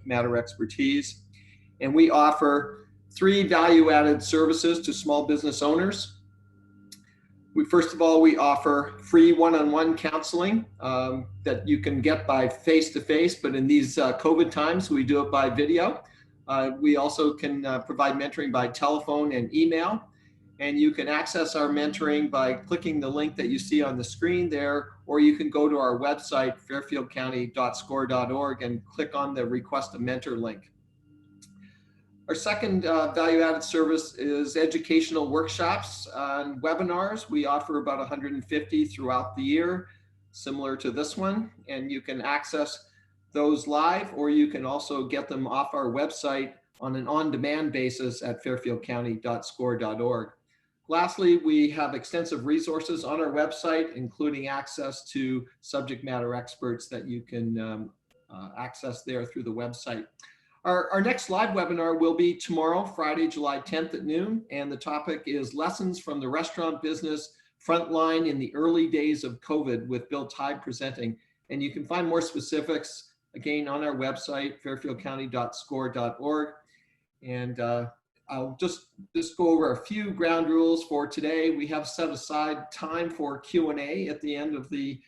matter expertise. And we offer 3 value-added services to small business owners. First of all, we offer free one-on-one counseling that you can get by face-to-face, but in these COVID times, we do it by video. We also can provide mentoring by telephone and email. And you can access our mentoring by clicking the link that you see on the screen there, or you can go to our website, fairfieldcounty.score.org, and click on the Request a Mentor link. Our second value-added service is educational workshops and webinars. We offer about 150 throughout the year, similar to this one, and you can access those live, or you can also get them off our website on an on-demand basis at fairfieldcounty.score.org. Lastly, we have extensive resources on our website, including access to subject matter experts that you can access there through the website. Our next live webinar will be tomorrow, Friday, July 10th at noon, and the topic is Lessons from the Restaurant Business Frontline in the Early Days of COVID, with Bill Tide presenting. And you can find more specifics, again, on our website, fairfieldcounty.score.org. And I'll just go over a few ground rules for today. We have set aside time for Q&A at the end of the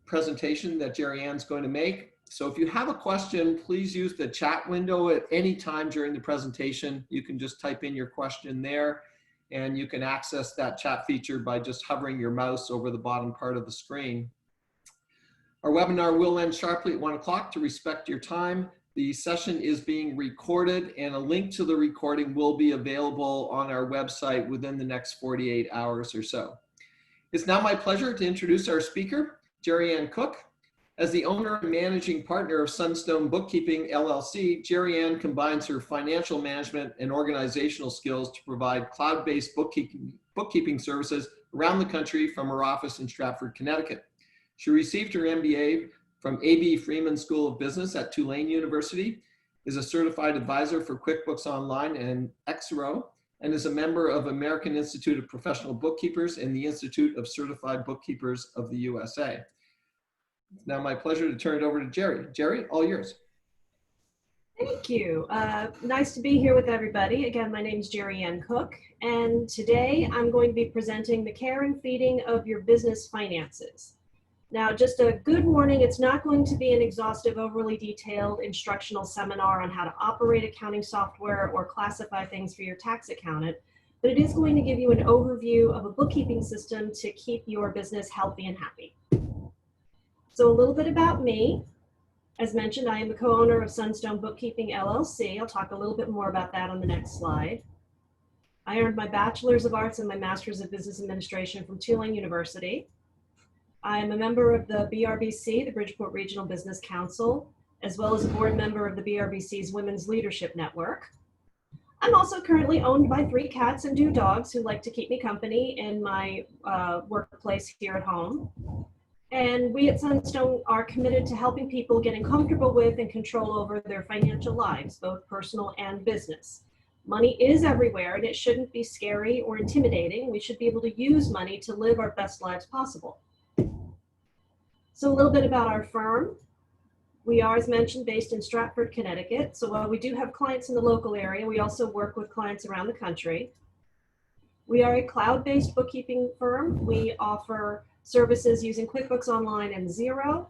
presentation that Jeri Ann's going to make. So if you have a question, please use the chat window at any time during the presentation. You can just type in your question there, and you can access that chat feature by just hovering your mouse over the bottom part of the screen. Our webinar will end sharply at 1 o'clock to respect your time. The session is being recorded, and a link to the recording will be available on our website within the next 48 hours or so. It's now my pleasure to introduce our speaker, Jeri Ann Cook. As the owner and managing partner of Sunstone Bookkeeping, LLC, Jeri Ann combines her financial management and organizational skills to provide cloud-based bookkeeping services around the country from her office in Stratford, Connecticut. She received her MBA from A.B. Freeman School of Business at Tulane University, is a certified advisor for QuickBooks Online and Xero, and is a member of American Institute of Professional Bookkeepers and the Institute of Certified Bookkeepers of the USA. It's now my pleasure to turn it over to Jeri. Jeri, all yours. Thank you. Nice to be here with everybody. Again, my name is Jeri Ann Cook, and today I'm going to be presenting the care and feeding of your business finances. Now, just a good warning, it's not going to be an exhaustive, overly detailed instructional seminar on how to operate accounting software or classify things for your tax accountant, but it is going to give you an overview of a bookkeeping system to keep your business healthy and happy. So a little bit about me. As mentioned, I am the co-owner of Sunstone Bookkeeping, LLC. I'll talk a little bit more about that on the next slide. I earned my Bachelor's of Arts and my Master's of Business Administration from Tulane University. I am a member of the BRBC, the Bridgeport Regional Business Council, as well as a board member of the BRBC's Women's Leadership Network. I'm also currently owned by 3 cats and 2 dogs who like to keep me company in my workplace here at home. And we at Sunstone are committed to helping people getting comfortable with and control over their financial lives, both personal and business. Money is everywhere, and it shouldn't be scary or intimidating. We should be able to use money to live our best lives possible. So a little bit about our firm. We are, as mentioned, based in Stratford, Connecticut. So while we do have clients in the local area, we also work with clients around the country. We are a cloud-based bookkeeping firm. We offer services using QuickBooks Online and Xero.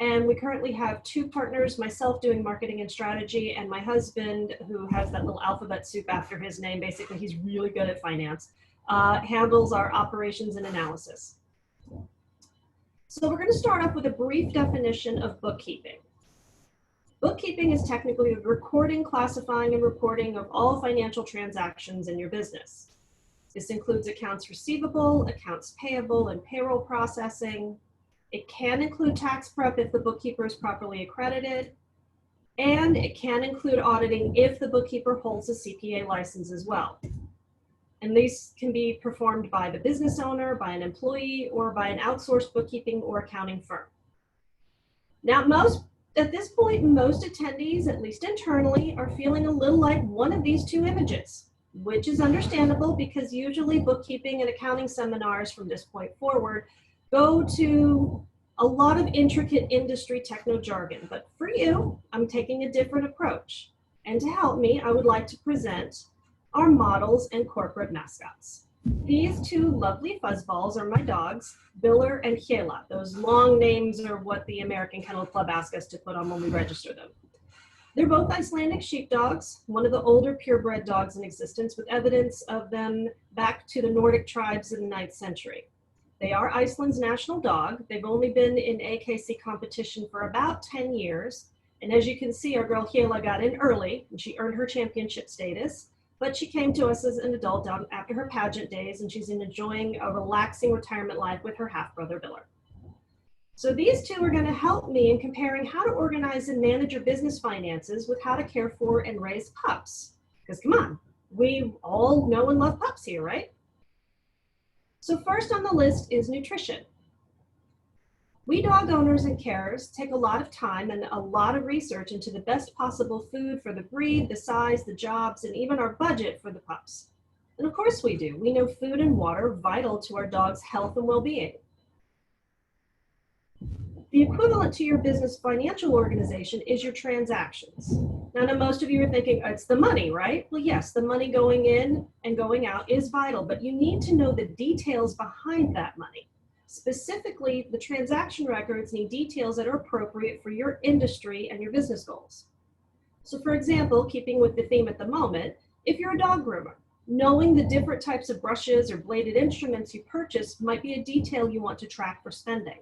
And we currently have 2 partners, myself doing marketing and strategy, and my husband, who has that little alphabet soup after his name. Basically, he's really good at finance, handles our operations and analysis. So we're going to start off with a brief definition of bookkeeping. Bookkeeping is technically the recording, classifying, and reporting of all financial transactions in your business. This includes accounts receivable, accounts payable, and payroll processing. It can include tax prep if the bookkeeper is properly accredited, and it can include auditing if the bookkeeper holds a CPA license as well. And these can be performed by the business owner, by an employee, or by an outsourced bookkeeping or accounting firm. Now, at this point, most attendees, at least internally, are feeling a little like one of these 2 images, which is understandable because usually bookkeeping and accounting seminars from this point forward go to A lot of intricate industry techno jargon, but for you, I'm taking a different approach. And to help me, I would like to present our models and corporate mascots. These two lovely fuzzballs are my dogs, Biller and Hiela. Those long names are what the American Kennel Club asked us to put on when we register them. They're both Icelandic sheepdogs, one of the older purebred dogs in existence, with evidence of them back to the Nordic tribes in the 9th century. They are Iceland's national dog. They've only been in AKC competition for about 10 years. And as you can see, our girl Hiela got in early and she earned her championship status, but she came to us as an adult after her pageant days, and she's enjoying a relaxing retirement life with her half-brother Biller. So these two are going to help me in comparing how to organize and manage your business finances with how to care for and raise pups. Because come on, we all know and love pups here, right? So first on the list is nutrition. We dog owners and carers take a lot of time and a lot of research into the best possible food for the breed, the size, the jobs, and even our budget for the pups. And of course we do. We know food and water are vital to our dog's health and well-being. The equivalent to your business financial organization is your transactions. Now, I know most of you are thinking, it's the money, right? Well, yes, the money going in and going out is vital, but you need to know the details behind that money. Specifically, the transaction records need details that are appropriate for your industry and your business goals. So for example, keeping with the theme at the moment, if you're a dog groomer, knowing the different types of brushes or bladed instruments you purchase might be a detail you want to track for spending.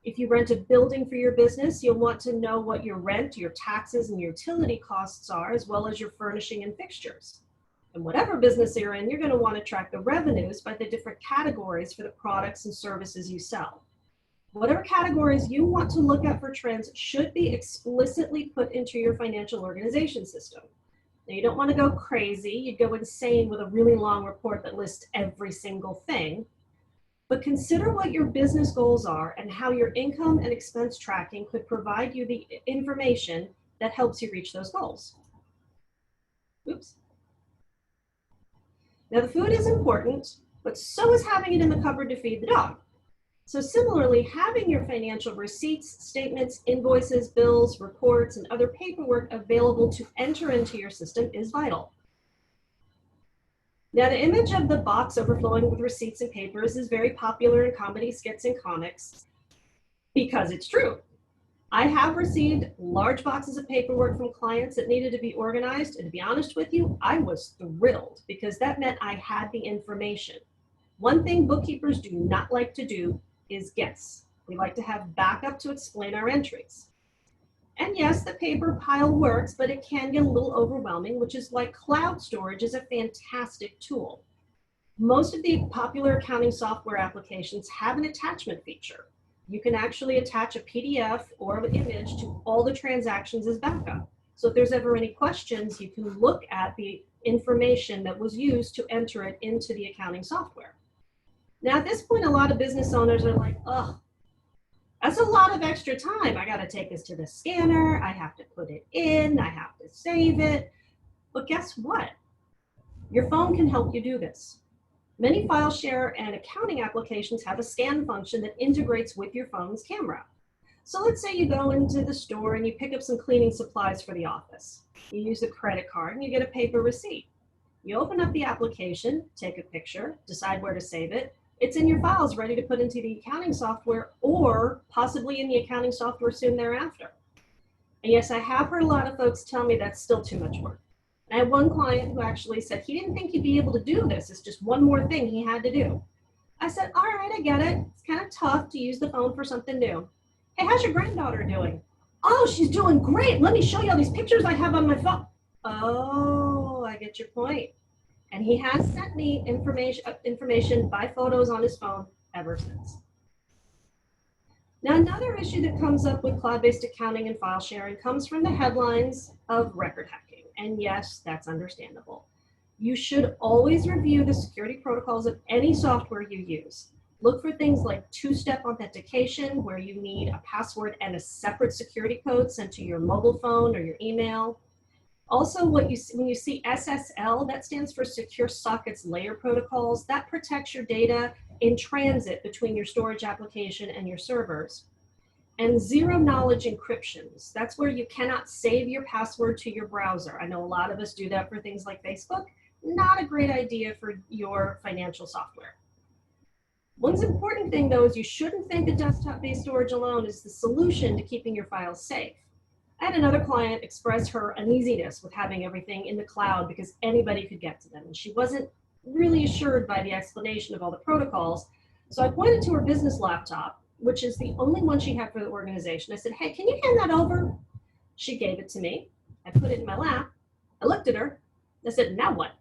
If you rent a building for your business, you'll want to know what your rent, your taxes, and your utility costs are, as well as your furnishing and fixtures. And whatever business you're in, you're going to want to track the revenues by the different categories for the products and services you sell. Whatever categories you want to look at for trends should be explicitly put into your financial organization system. Now, you don't want to go crazy. You'd go insane with a really long report that lists every single thing. But consider what your business goals are and how your income and expense tracking could provide you the information that helps you reach those goals. Oops. Now, the food is important, but so is having it in the cupboard to feed the dog. So similarly, having your financial receipts, statements, invoices, bills, reports, and other paperwork available to enter into your system is vital. Now, the image of the box overflowing with receipts and papers is very popular in comedy skits and comics because it's true. I have received large boxes of paperwork from clients that needed to be organized, and to be honest with you, I was thrilled because that meant I had the information. One thing bookkeepers do not like to do is guess. We like to have backup to explain our entries. And yes, the paper pile works, but it can get a little overwhelming, which is why cloud storage is a fantastic tool. Most of the popular accounting software applications have an attachment feature. You can actually attach a PDF or an image to all the transactions as backup. So if there's ever any questions, you can look at the information that was used to enter it into the accounting software. Now, at this point, a lot of business owners are like, oh, that's a lot of extra time. I got to take this to the scanner. I have to put it in. I have to save it. But guess what? Your phone can help you do this. Many file share and accounting applications have a scan function that integrates with your phone's camera. So let's say you go into the store and you pick up some cleaning supplies for the office. You use a credit card and you get a paper receipt. You open up the application, take a picture, decide where to save it. It's in your files ready to put into the accounting software or possibly in the accounting software soon thereafter. And yes, I have heard a lot of folks tell me that's still too much work. I had one client who actually said he didn't think he'd be able to do this. It's just one more thing he had to do. I said, all right, I get it. It's kind of tough to use the phone for something new. Hey, how's your granddaughter doing? Oh, she's doing great. Let me show you all these pictures I have on my phone. Oh, I get your point. And he has sent me information by photos on his phone ever since. Now, another issue that comes up with cloud-based accounting and file sharing comes from the headlines of record hacking. And yes, that's understandable. You should always review the security protocols of any software you use. Look for things like two-step authentication, where you need a password and a separate security code sent to your mobile phone or your email. Also, when you see SSL, that stands for Secure Sockets Layer Protocols. That protects your data in transit between your storage application and your servers. And zero knowledge encryptions. That's where you cannot save your password to your browser. I know a lot of us do that for things like Facebook. Not a great idea for your financial software. One important thing though is you shouldn't think that desktop-based storage alone is the solution to keeping your files safe. I had another client express her uneasiness with having everything in the cloud because anybody could get to them. And she wasn't really assured by the explanation of all the protocols. So I pointed to her business laptop, which is the only one she had for the organization. I said, hey, can you hand that over? She gave it to me. I put it in my lap. I looked at her. I said, now what?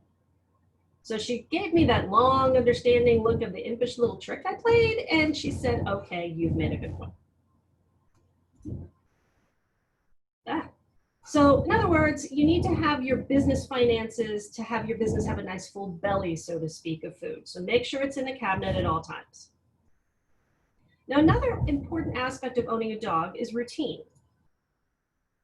So she gave me that long, understanding look of the impish little trick I played. And she said, okay, you've made a good one. So in other words, you need to have your business finances to have your business have a nice full belly, so to speak, of food. So make sure it's in the cabinet at all times. Now, another important aspect of owning a dog is routine.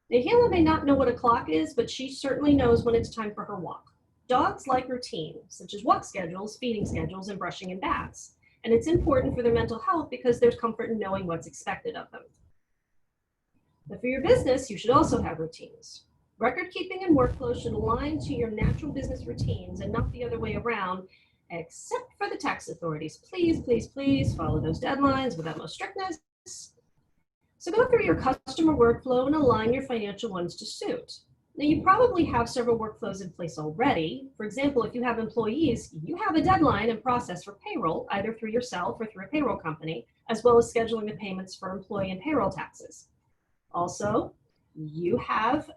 Now, Hila may not know what a clock is, but she certainly knows when it's time for her walk. Dogs like routine, such as walk schedules, feeding schedules, and brushing and baths. And it's important for their mental health because there's comfort in knowing what's expected of them. But for your business, you should also have routines. Record keeping and workflow should align to your natural business routines and not the other way around, except for the tax authorities. Please, please, please follow those deadlines with utmost strictness. So go through your customer workflow and align your financial ones to suit. Now, you probably have several workflows in place already. For example, if you have employees, you have a deadline and process for payroll, either through yourself or through a payroll company, as well as scheduling the payments for employee and payroll taxes. Also, you have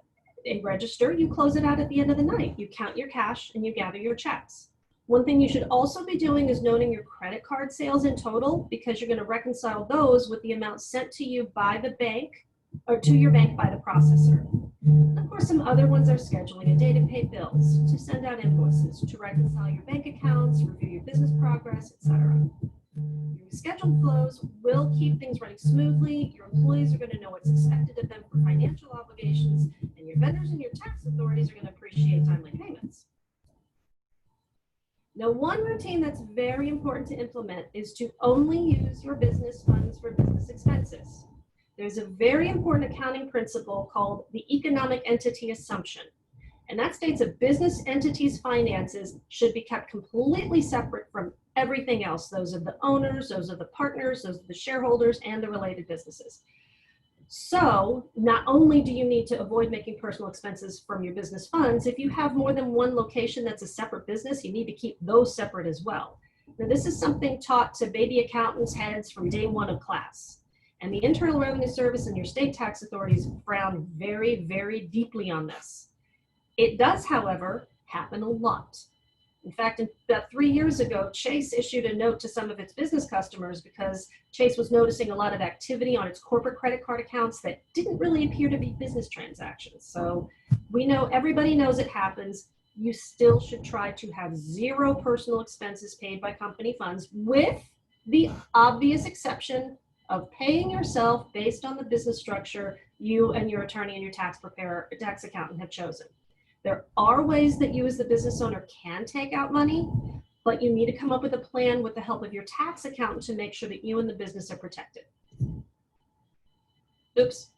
a register, you close it out at the end of the night. You count your cash and you gather your checks. One thing you should also be doing is noting your credit card sales in total, because you're going to reconcile those with the amount sent to you by the bank or to your bank by the processor. Of course, some other ones are scheduling a day to pay bills, to send out invoices, to reconcile your bank accounts, review your business progress, etc. Your scheduled flows will keep things running smoothly. Your employees are going to know what's expected of them for financial obligations, and your vendors and your tax authorities are going to appreciate timely payments. Now, one routine that's very important to implement is to only use your business funds for business expenses. There's a very important accounting principle called the economic entity assumption. And that states a business entity's finances should be kept completely separate from everything else. Those of the owners, those of the partners, those of the shareholders, and the related businesses. So not only do you need to avoid making personal expenses from your business funds, if you have more than one location that's a separate business, you need to keep those separate as well. Now, this is something taught to baby accountants' heads from day one of class. And the Internal Revenue Service and your state tax authorities frown very, very deeply on this. It does, however, happen a lot. In fact, about 3 years ago, Chase issued a note to some of its business customers because Chase was noticing a lot of activity on its corporate credit card accounts that didn't really appear to be business transactions. So we know, everybody knows it happens. You still should try to have zero personal expenses paid by company funds, with the obvious exception of paying yourself based on the business structure you and your attorney and your tax preparer, tax accountant have chosen. There are ways that you as the business owner can take out money, but you need to come up with a plan with the help of your tax accountant to make sure that you and the business are protected. Oops.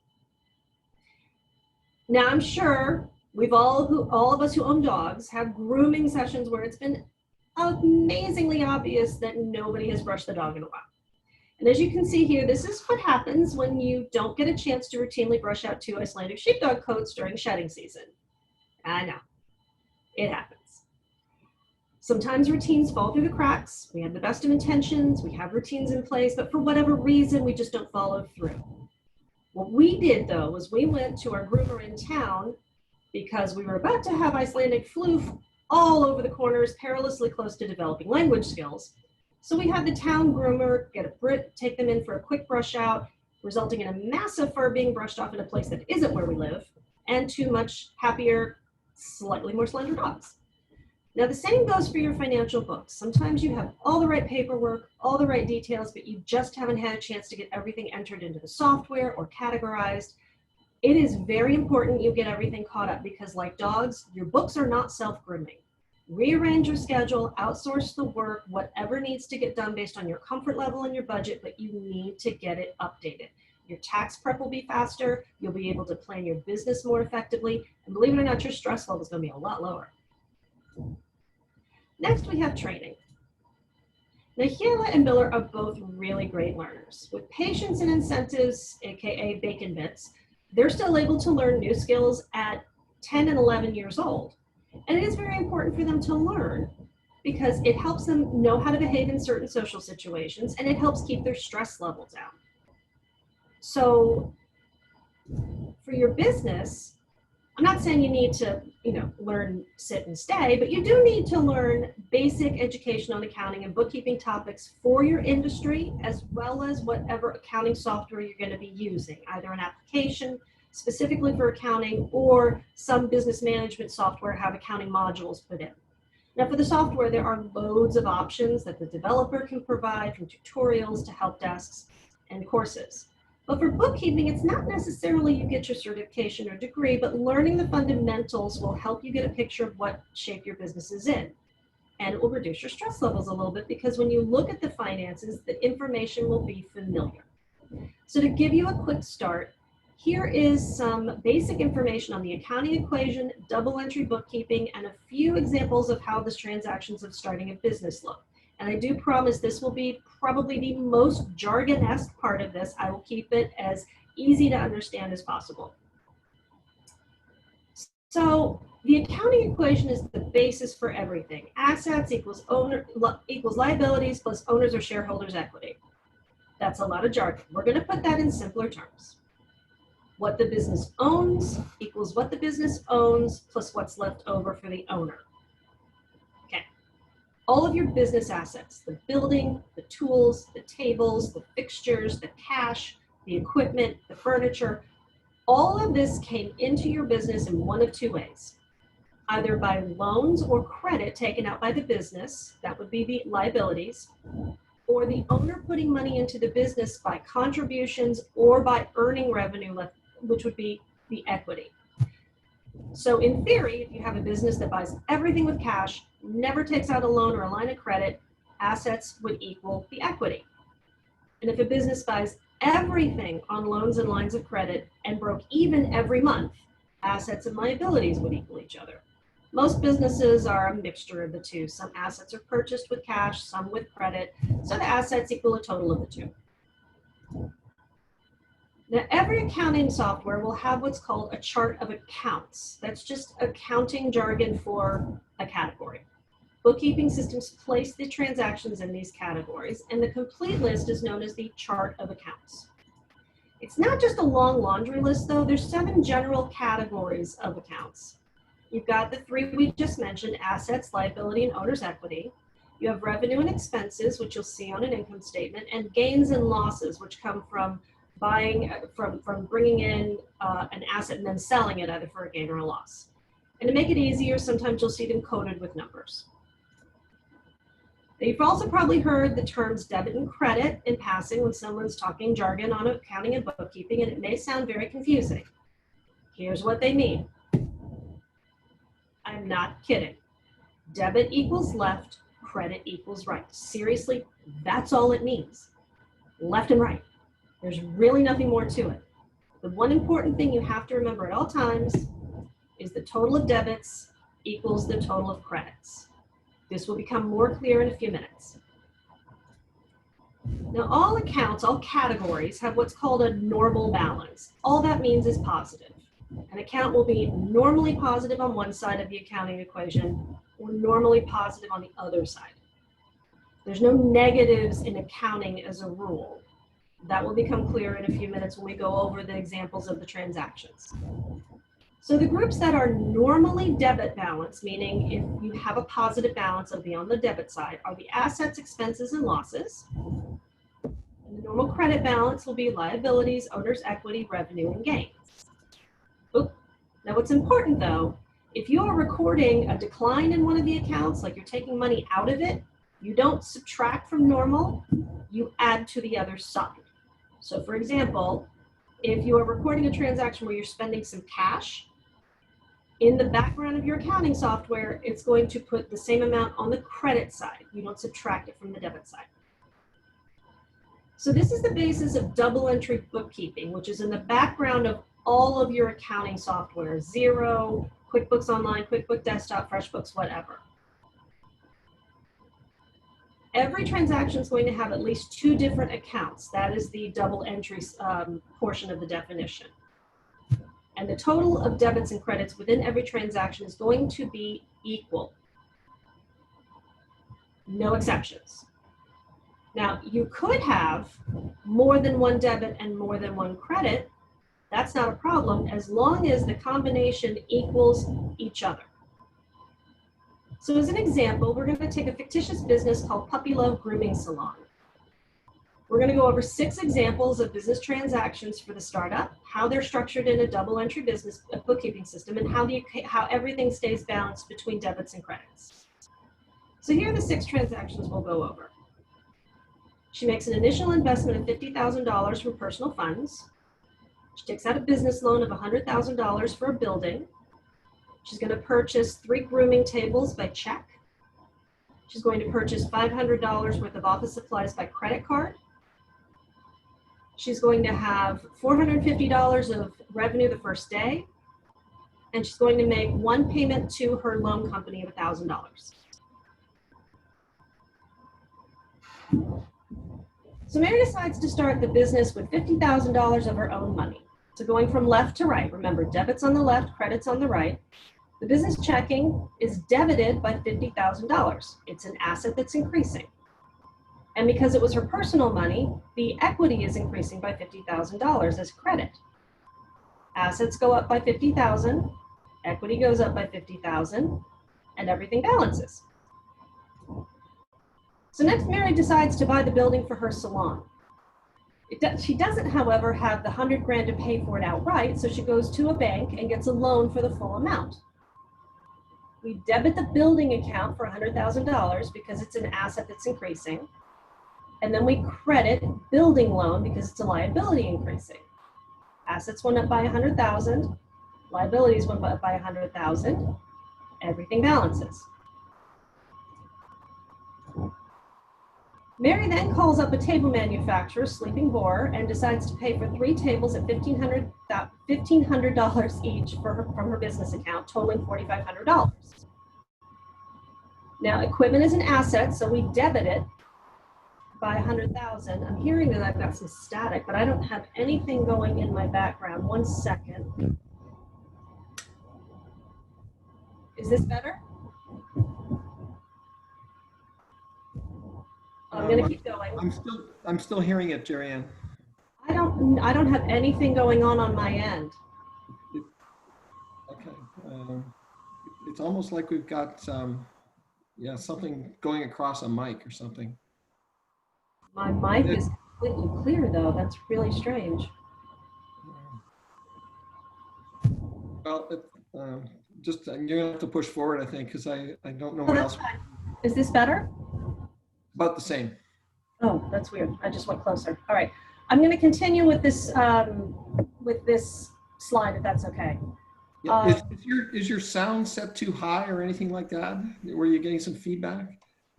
Now, I'm sure all of us who own dogs have grooming sessions where it's been amazingly obvious that nobody has brushed the dog in a while. And as you can see here, this is what happens when you don't get a chance to routinely brush out 2 Icelandic sheepdog coats during shedding season. I know, it happens. Sometimes routines fall through the cracks. We have the best of intentions, we have routines in place, but for whatever reason, we just don't follow through. What we did though, was we went to our groomer in town because we were about to have Icelandic flu all over the corners, perilously close to developing language skills. So we had the town groomer get a Brit, take them in for a quick brush out, resulting in a massive fur being brushed off in a place that isn't where we live, and 2 much happier, slightly more slender dogs. Now, the same goes for your financial books. Sometimes you have all the right paperwork, all the right details, but you just haven't had a chance to get everything entered into the software or categorized. It is very important you get everything caught up because like dogs, your books are not self-grooming. Rearrange your schedule, outsource the work, whatever needs to get done based on your comfort level and your budget, but you need to get it updated. Your tax prep will be faster, you'll be able to plan your business more effectively, and believe it or not, your stress level is going to be a lot lower. Next, we have training. Now, Gila and Miller are both really great learners. With patience and incentives, aka bacon bits, they're still able to learn new skills at 10 and 11 years old. And it is very important for them to learn because it helps them know how to behave in certain social situations and it helps keep their stress level down. So for your business, I'm not saying you need to, learn, sit and stay, but you do need to learn basic education on accounting and bookkeeping topics for your industry, as well as whatever accounting software you're going to be using, either an application specifically for accounting or some business management software have accounting modules put in. Now for the software, there are loads of options that the developer can provide, from tutorials to help desks and courses. But for bookkeeping, it's not necessarily you get your certification or degree, but learning the fundamentals will help you get a picture of what shape your business is in. And it will reduce your stress levels a little bit because when you look at the finances, the information will be familiar. So to give you a quick start, here is some basic information on the accounting equation, double entry bookkeeping, and a few examples of how the transactions of starting a business look. And I do promise this will be probably the most jargon-esque part of this. I will keep it as easy to understand as possible. So the accounting equation is the basis for everything. Assets equals liabilities plus owners or shareholders' equity. That's a lot of jargon. We're going to put that in simpler terms. What the business owns equals what the business owns plus what's left over for the owner. Okay. All of your business assets, the building, the tools, the tables, the fixtures, the cash, the equipment, the furniture, all of this came into your business in one of two ways. Either by loans or credit taken out by the business, that would be the liabilities, or the owner putting money into the business by contributions or by earning revenue, which would be the equity. So in theory, if you have a business that buys everything with cash, never takes out a loan or a line of credit, assets would equal the equity. And if a business buys everything on loans and lines of credit and broke even every month, assets and liabilities would equal each other. Most businesses are a mixture of the two. Some assets are purchased with cash, some with credit, so the assets equal a total of the two. Now, every accounting software will have what's called a chart of accounts. That's just accounting jargon for a category. Bookkeeping systems place the transactions in these categories, and the complete list is known as the chart of accounts. It's not just a long laundry list, though. There's 7 general categories of accounts. You've got the 3 we just mentioned: assets, liability, and owner's equity. You have revenue and expenses, which you'll see on an income statement, and gains and losses, which come from from bringing in an asset and then selling it either for a gain or a loss. And to make it easier, sometimes you'll see them coded with numbers. Now, you've also probably heard the terms debit and credit in passing when someone's talking jargon on accounting and bookkeeping, and it may sound very confusing. Here's what they mean. I'm not kidding. Debit equals left, credit equals right. Seriously, that's all it means. Left and right. There's really nothing more to it. The one important thing you have to remember at all times is the total of debits equals the total of credits. This will become more clear in a few minutes. Now, all accounts, all categories have what's called a normal balance. All that means is positive. An account will be normally positive on one side of the accounting equation or normally positive on the other side. There's no negatives in accounting as a rule. That will become clear in a few minutes when we go over the examples of the transactions. So the groups that are normally debit balance, meaning if you have a positive balance, it'll be on the debit side, are the assets, expenses, and losses. And the normal credit balance will be liabilities, owner's equity, revenue, and gains. Oop. Now what's important though, if you are recording a decline in one of the accounts, like you're taking money out of it, you don't subtract from normal, you add to the other side. So for example, if you are recording a transaction where you're spending some cash, in the background of your accounting software, it's going to put the same amount on the credit side. You don't subtract it from the debit side. So this is the basis of double entry bookkeeping, which is in the background of all of your accounting software, Xero, QuickBooks Online, QuickBooks Desktop, FreshBooks, whatever. Every transaction is going to have at least 2 different accounts. That is the double entry portion of the definition. And the total of debits and credits within every transaction is going to be equal. No exceptions. Now, you could have more than one debit and more than one credit. That's not a problem as long as the combination equals each other. So as an example, we're going to take a fictitious business called Puppy Love Grooming Salon. We're going to go over 6 examples of business transactions for the startup, how they're structured in a double entry business bookkeeping system, and how everything stays balanced between debits and credits. So here are the 6 transactions we'll go over. She makes an initial investment of $50,000 from personal funds. She takes out a business loan of $100,000 for a building. She's going to purchase 3 grooming tables by check. She's going to purchase $500 worth of office supplies by credit card. She's going to have $450 of revenue the first day. And she's going to make 1 payment to her loan company of $1,000. So Mary decides to start the business with $50,000 of her own money. So going from left to right, remember debits on the left, credits on the right. The business checking is debited by $50,000. It's an asset that's increasing. And because it was her personal money, the equity is increasing by $50,000 as credit. Assets go up by $50,000, equity goes up by $50,000, and everything balances. So next, Mary decides to buy the building for her salon. She doesn't, however, have the $100,000 to pay for it outright, so she goes to a bank and gets a loan for the full amount. We debit the building account for $100,000 because it's an asset that's increasing. And then we credit building loan because it's a liability increasing. Assets went up by $100,000, liabilities went up by $100,000, everything balances. Mary then calls up a table manufacturer, Sleeping Boar, and decides to pay for 3 tables at $1,500 each from her business account, totaling $4,500. Now, equipment is an asset, so we debit it by $100,000. I'm hearing that I've got some static, but I don't have anything going in my background. 1 second. Is this better? I'm going to keep going. I'm still hearing it, Jeri Ann. I don't have anything going on my end. Okay. It's almost like we've got something going across a mic or something. My mic is completely clear though. That's really strange. Well, just you're gonna have to push forward, I think, because I don't know what else. Fine. Is this better? About the same. Oh, that's weird. I just went closer. All right. I'm going to continue with this slide, if that's okay. Yeah. Is your sound set too high or anything like that? Were you getting some feedback?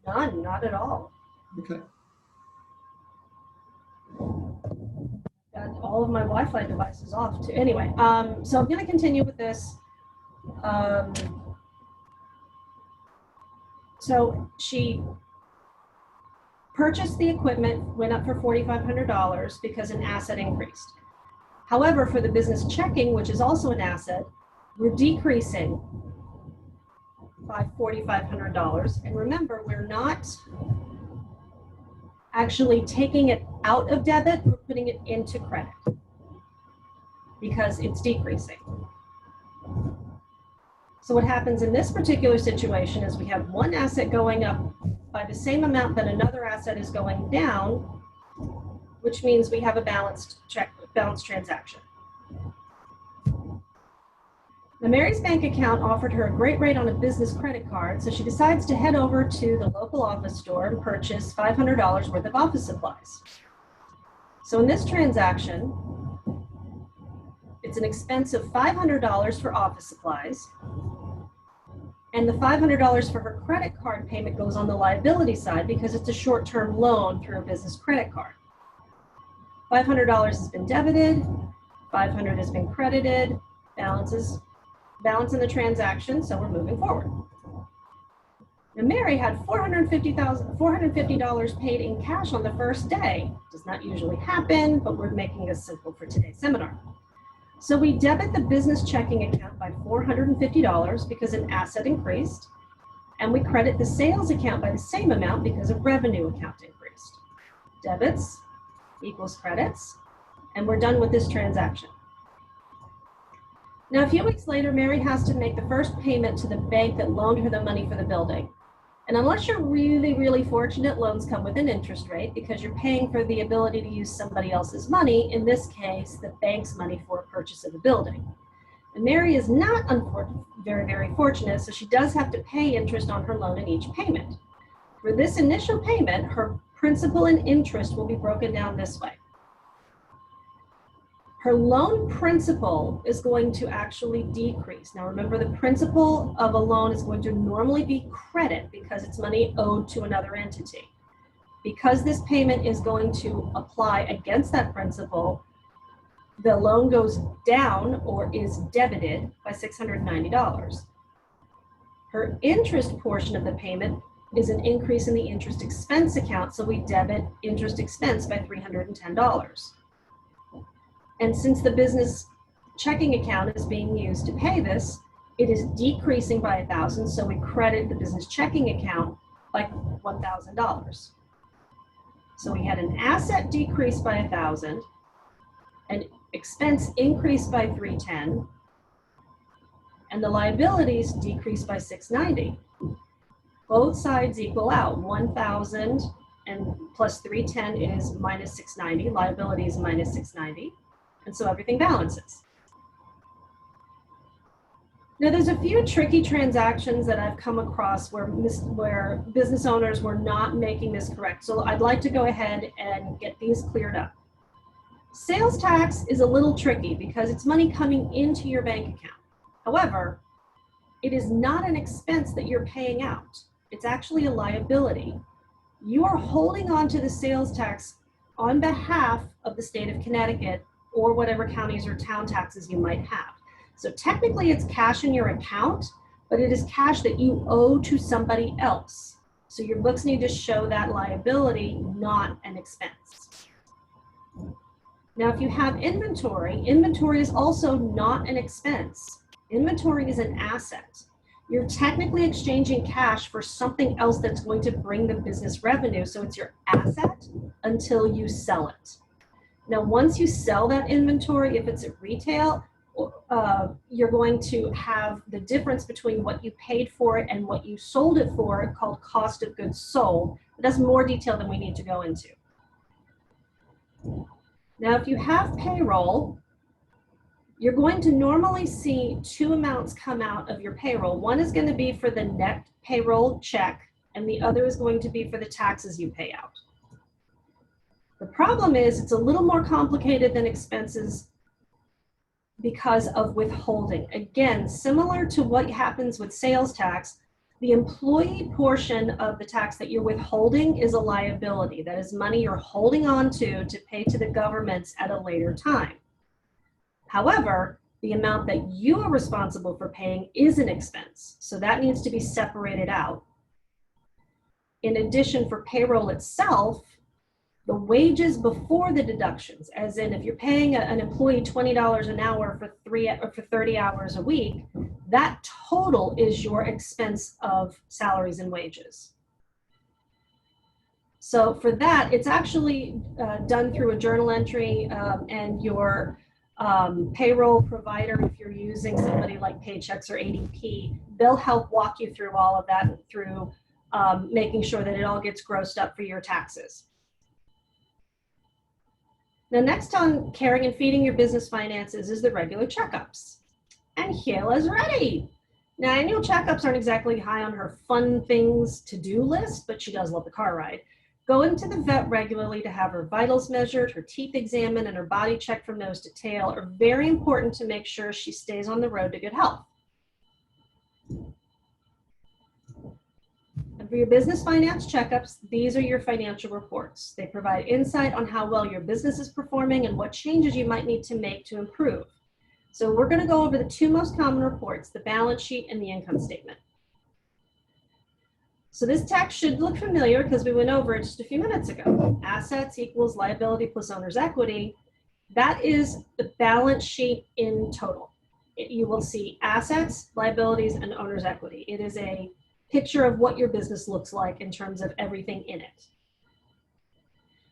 None, not at all. Okay. Got all of my Wi-Fi devices off too. Anyway, so I'm going to continue with this. So she purchased the equipment, went up for $4,500 because an asset increased. However, for the business checking, which is also an asset, we're decreasing by $4,500. And remember, we're not actually taking it out of debit, we're putting it into credit because it's decreasing. So what happens in this particular situation is we have one asset going up by the same amount that another asset is going down, which means we have a balanced transaction. Now, Mary's bank account offered her a great rate on a business credit card, so she decides to head over to the local office store and purchase $500 worth of office supplies. So in this transaction, It's an expense of $500 for office supplies, and the $500 for her credit card payment goes on the liability side because it's a short-term loan through a business credit card. $500 has been debited, $500 has been credited, balance in the transaction, so we're moving forward. Now, Mary had $450 paid in cash on the first day. Does not usually happen, but we're making this simple for today's seminar. So we debit the business checking account by $450 because an asset increased, and we credit the sales account by the same amount because a revenue account increased. Debits equals credits, and we're done with this transaction. Now, a few weeks later, Mary has to make the first payment to the bank that loaned her the money for the building. And unless you're really, really fortunate, loans come with an interest rate because you're paying for the ability to use somebody else's money, in this case, the bank's money for a purchase of the building. And Mary is not very, very fortunate, so she does have to pay interest on her loan in each payment. For this initial payment, her principal and interest will be broken down this way. Her loan principal is going to actually decrease. Now remember, the principal of a loan is going to normally be credit because it's money owed to another entity. Because this payment is going to apply against that principal, the loan goes down or is debited by $690. Her interest portion of the payment is an increase in the interest expense account, so we debit interest expense by $310. And since the business checking account is being used to pay this, it is decreasing by $1,000, so we credit the business checking account by $1,000. So we had an asset decrease by $1,000, an expense increase by $310, and the liabilities decreased by $690. Both sides equal out. 1,000 and plus 310 is minus 690. Liability is minus 690. And so everything balances. Now there's a few tricky transactions that I've come across where business owners were not making this correct. So I'd like to go ahead and get these cleared up. Sales tax is a little tricky because it's money coming into your bank account. However, it is not an expense that you're paying out. It's actually a liability. You are holding on to the sales tax on behalf of the state of Connecticut or whatever counties or town taxes you might have. So technically it's cash in your account, but it is cash that you owe to somebody else. So your books need to show that liability, not an expense. Now, if you have inventory, inventory is also not an expense. Inventory is an asset. You're technically exchanging cash for something else that's going to bring the business revenue. So it's your asset until you sell it. Now, once you sell that inventory, if it's at retail, you're going to have the difference between what you paid for it and what you sold it for, called cost of goods sold. But that's more detail than we need to go into. Now, if you have payroll, you're going to normally see two amounts come out of your payroll. One is going to be for the net payroll check, and the other is going to be for the taxes you pay out. The problem is it's a little more complicated than expenses because of withholding. Again, similar to what happens with sales tax, the employee portion of the tax that you're withholding is a liability. That is money you're holding on to pay to the governments at a later time. However, the amount that you are responsible for paying is an expense, so that needs to be separated out. In addition, for payroll itself, the wages before the deductions, as in if you're paying an employee $20 an hour for 30 hours a week, that total is your expense of salaries and wages. So for that, it's actually done through a journal entry, and your payroll provider, if you're using somebody like Paychex or ADP, they'll help walk you through all of that through making sure that it all gets grossed up for your taxes. Now, next on caring and feeding your business finances is the regular checkups. And Sheila's ready. Now, annual checkups aren't exactly high on her fun things to-do list, but she does love the car ride. going to the vet regularly to have her vitals measured, her teeth examined, and her body checked from nose to tail are very important to make sure she stays on the road to good health. And for your business finance checkups, these are your financial reports. They provide insight on how well your business is performing and what changes you might need to make to improve. So we're going to go over the two most common reports, the balance sheet and the income statement. So this text should look familiar because we went over it just a few minutes ago. Assets equals liability plus owner's equity. That is the balance sheet in total. You will see assets, liabilities, and owner's equity. It is a picture of what your business looks like in terms of everything in it.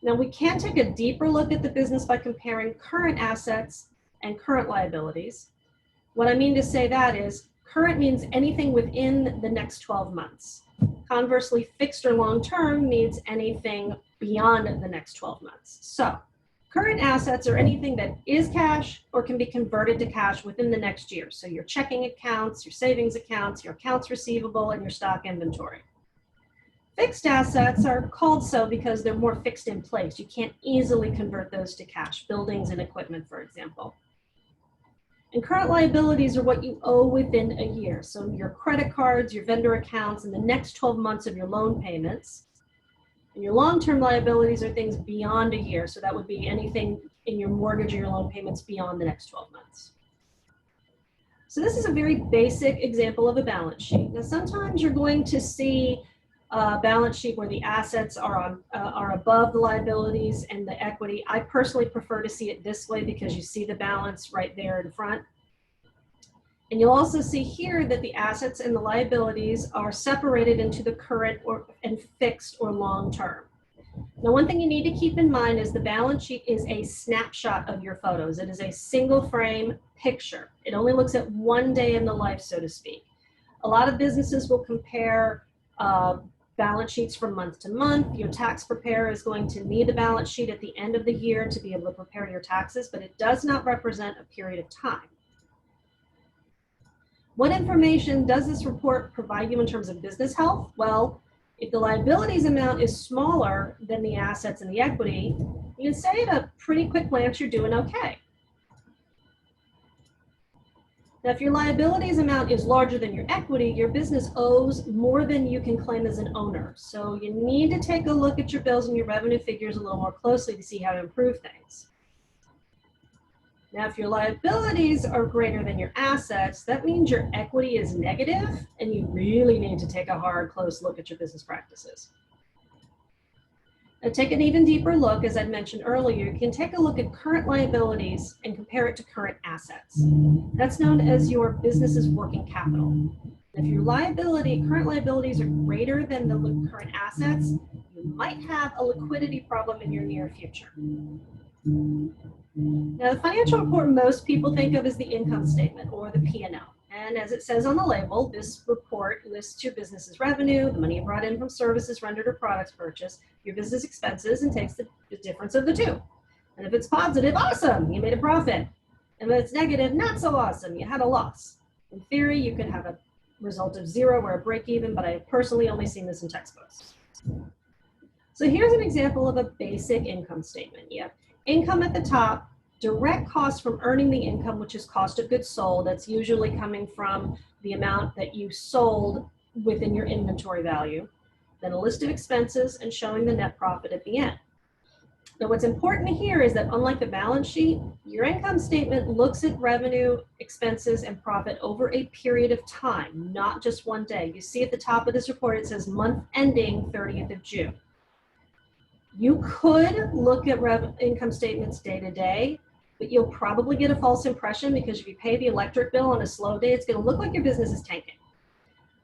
Now we can take a deeper look at the business by comparing current assets and current liabilities. What I mean to say that is current means anything within the next 12 months. Conversely, fixed or long-term means anything beyond the next 12 months. So current assets are anything that is cash or can be converted to cash within the next year. So your checking accounts, your savings accounts, your accounts receivable, and your stock inventory. Fixed assets are called so because they're more fixed in place. You can't easily convert those to cash, buildings and equipment, for example. And current liabilities are what you owe within a year. So your credit cards, your vendor accounts, and the next 12 months of your loan payments. And your long-term liabilities are things beyond a year. So that would be anything in your mortgage or your loan payments beyond the next 12 months. So this is a very basic example of a balance sheet. Now, sometimes you're going to see a balance sheet where the assets are above the liabilities and the equity. I personally prefer to see it this way because you see the balance right there in front. And you'll also see here that the assets and the liabilities are separated into the current and fixed or long term. Now, one thing you need to keep in mind is the balance sheet is a snapshot of your photos. It is a single frame picture. It only looks at one day in the life, so to speak. A lot of businesses will compare balance sheets from month to month. Your tax preparer is going to need a balance sheet at the end of the year to be able to prepare your taxes, but it does not represent a period of time. What information does this report provide you in terms of business health? Well, if the liabilities amount is smaller than the assets and the equity, you can say at a pretty quick glance you're doing okay. Now, if your liabilities amount is larger than your equity, your business owes more than you can claim as an owner. So you need to take a look at your bills and your revenue figures a little more closely to see how to improve things. Now, if your liabilities are greater than your assets, that means your equity is negative and you really need to take a hard, close look at your business practices. Now, take an even deeper look, as I mentioned earlier, you can take a look at current liabilities and compare it to current assets. That's known as your business's working capital. If your current liabilities are greater than the current assets, you might have a liquidity problem in your near future. Now, the financial report most people think of is the income statement or the P&L. And as it says on the label, this report lists your business's revenue, the money you brought in from services rendered or products purchased, your business expenses, and takes the difference of the two. And if it's positive, awesome, you made a profit. And if it's negative, not so awesome, you had a loss. In theory, you could have a result of zero or a break even, but I have personally only seen this in textbooks. So here's an example of a basic income statement. You have income at the top, direct costs from earning the income, which is cost of goods sold. That's usually coming from the amount that you sold within your inventory value. Then a list of expenses and showing the net profit at the end. Now, what's important here is that unlike the balance sheet, your income statement looks at revenue, expenses, and profit over a period of time, not just one day. You see at the top of this report, it says month ending 30th of June. You could look at income statements day to day, but you'll probably get a false impression because if you pay the electric bill on a slow day, it's going to look like your business is tanking.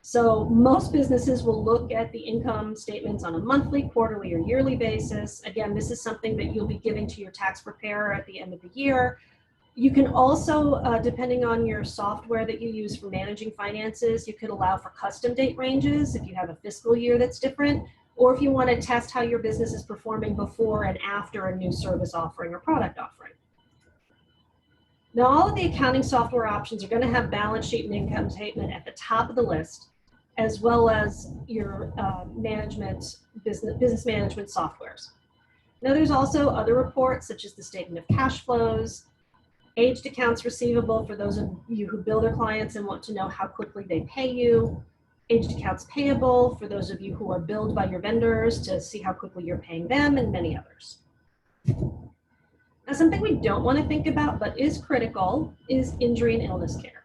So most businesses will look at the income statements on a monthly, quarterly, or yearly basis. Again, this is something that you'll be giving to your tax preparer at the end of the year. You can also, depending on your software that you use for managing finances, you could allow for custom date ranges if you have a fiscal year that's different, or if you want to test how your business is performing before and after a new service offering or product offering. Now, all of the accounting software options are going to have balance sheet and income statement at the top of the list. as well as your business management softwares. Now, there's also other reports such as the statement of cash flows, aged accounts receivable for those of you who bill their clients and want to know how quickly they pay you, aged accounts payable for those of you who are billed by your vendors to see how quickly you're paying them, and many others. Now, something we don't want to think about but is critical is injury and illness care.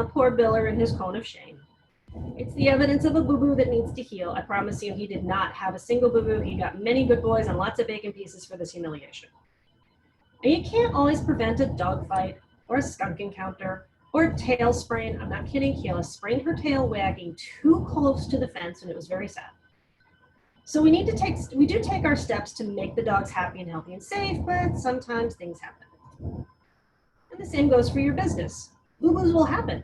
Poor Biller and his cone of shame. It's the evidence of a boo-boo that needs to heal. I promise you, he did not have a single boo-boo. He got many good boys and lots of bacon pieces for this humiliation. And you can't always prevent a dog fight or a skunk encounter or a tail sprain. I'm not kidding. Keela sprained her tail wagging too close to the fence, and it was very sad. So we do take our steps to make the dogs happy and healthy and safe, but sometimes things happen. And the same goes for your business. Boo-boos will happen.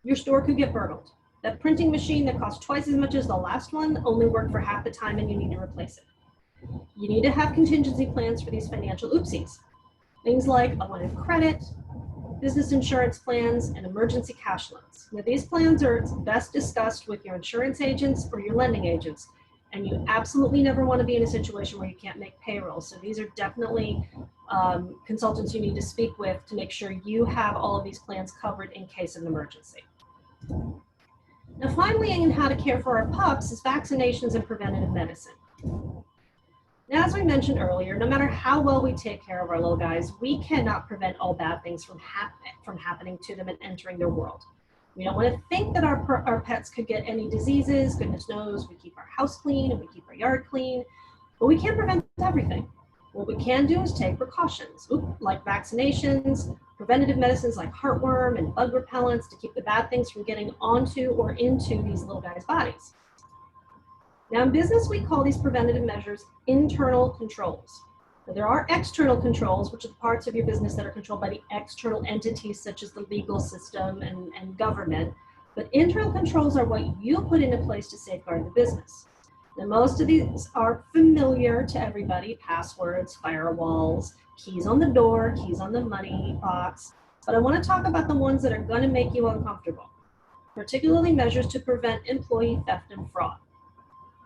Your store could get burgled. That printing machine that cost twice as much as the last one only worked for half the time and you need to replace it. You need to have contingency plans for these financial oopsies. Things like a line of credit, business insurance plans, and emergency cash loans. Now, these plans are best discussed with your insurance agents or your lending agents, and you absolutely never want to be in a situation where you can't make payroll. So these are definitely consultants you need to speak with to make sure you have all of these plans covered in case of an emergency. Now, finally, in how to care for our pups is vaccinations and preventative medicine. Now, as we mentioned earlier, no matter how well we take care of our little guys, we cannot prevent all bad things from happening to them and entering their world. We don't want to think that our pets could get any diseases. Goodness knows we keep our house clean and we keep our yard clean, but we can't prevent everything. What we can do is take precautions, like vaccinations, preventative medicines like heartworm and bug repellents to keep the bad things from getting onto or into these little guys' bodies. Now, in business, we call these preventative measures internal controls. Now, there are external controls, which are the parts of your business that are controlled by the external entities such as the legal system and government. But internal controls are what you put into place to safeguard the business. Now, most of these are familiar to everybody: passwords, firewalls, keys on the door, keys on the money box. But I want to talk about the ones that are going to make you uncomfortable, particularly measures to prevent employee theft and fraud.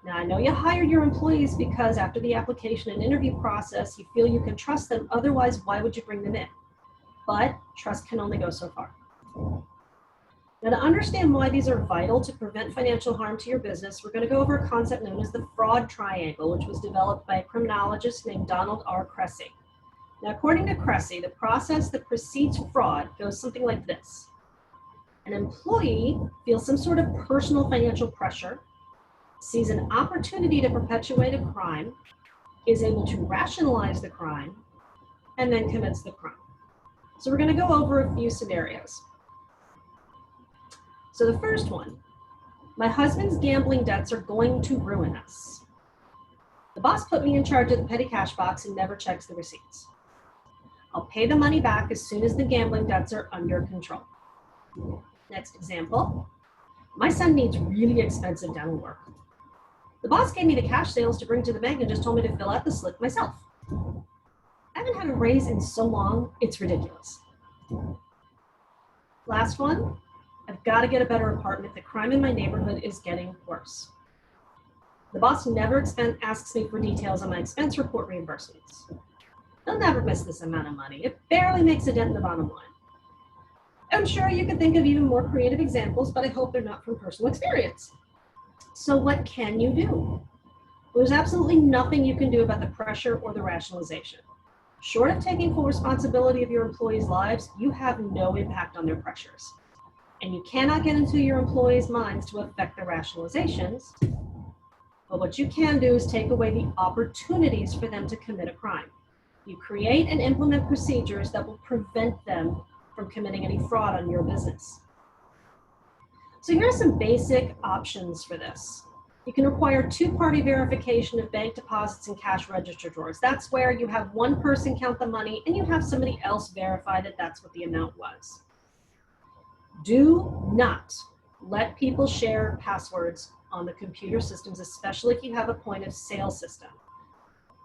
Now, I know you hired your employees because after the application and interview process, you feel you can trust them. Otherwise, why would you bring them in? But trust can only go so far. Now, to understand why these are vital to prevent financial harm to your business, we're going to go over a concept known as the fraud triangle, which was developed by a criminologist named Donald R. Cressy. Now, according to Cressy, the process that precedes fraud goes something like this. An employee feels some sort of personal financial pressure, sees an opportunity to perpetuate a crime, is able to rationalize the crime, and then commits the crime. So we're going to go over a few scenarios. So the first one, my husband's gambling debts are going to ruin us. The boss put me in charge of the petty cash box and never checks the receipts. I'll pay the money back as soon as the gambling debts are under control. Next example, my son needs really expensive dental work. The boss gave me the cash sales to bring to the bank and just told me to fill out the slip myself. I haven't had a raise in so long, it's ridiculous. Last one, I've got to get a better apartment. The crime in my neighborhood is getting worse. The boss never asks me for details on my expense report reimbursements. They'll never miss this amount of money. It barely makes a dent in the bottom line. I'm sure you could think of even more creative examples, but I hope they're not from personal experience. So what can you do? Well, there's absolutely nothing you can do about the pressure or the rationalization. Short of taking full responsibility of your employees' lives, you have no impact on their pressures. And you cannot get into your employees' minds to affect their rationalizations. But what you can do is take away the opportunities for them to commit a crime. You create and implement procedures that will prevent them from committing any fraud on your business. So here are some basic options for this. You can require two-party verification of bank deposits and cash register drawers. That's where you have one person count the money and you have somebody else verify that that's what the amount was. Do not let people share passwords on the computer systems, especially if you have a point of sale system.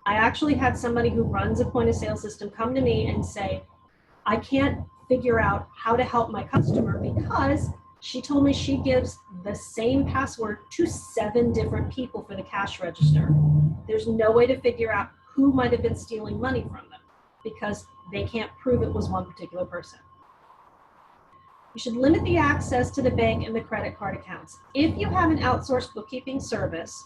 I actually had somebody who runs a point of sale system come to me and say, I can't figure out how to help my customer because She told me she gives the same password to 7 different people for the cash register. There's no way to figure out who might have been stealing money from them because they can't prove it was one particular person. You should limit the access to the bank and the credit card accounts. If you have an outsourced bookkeeping service,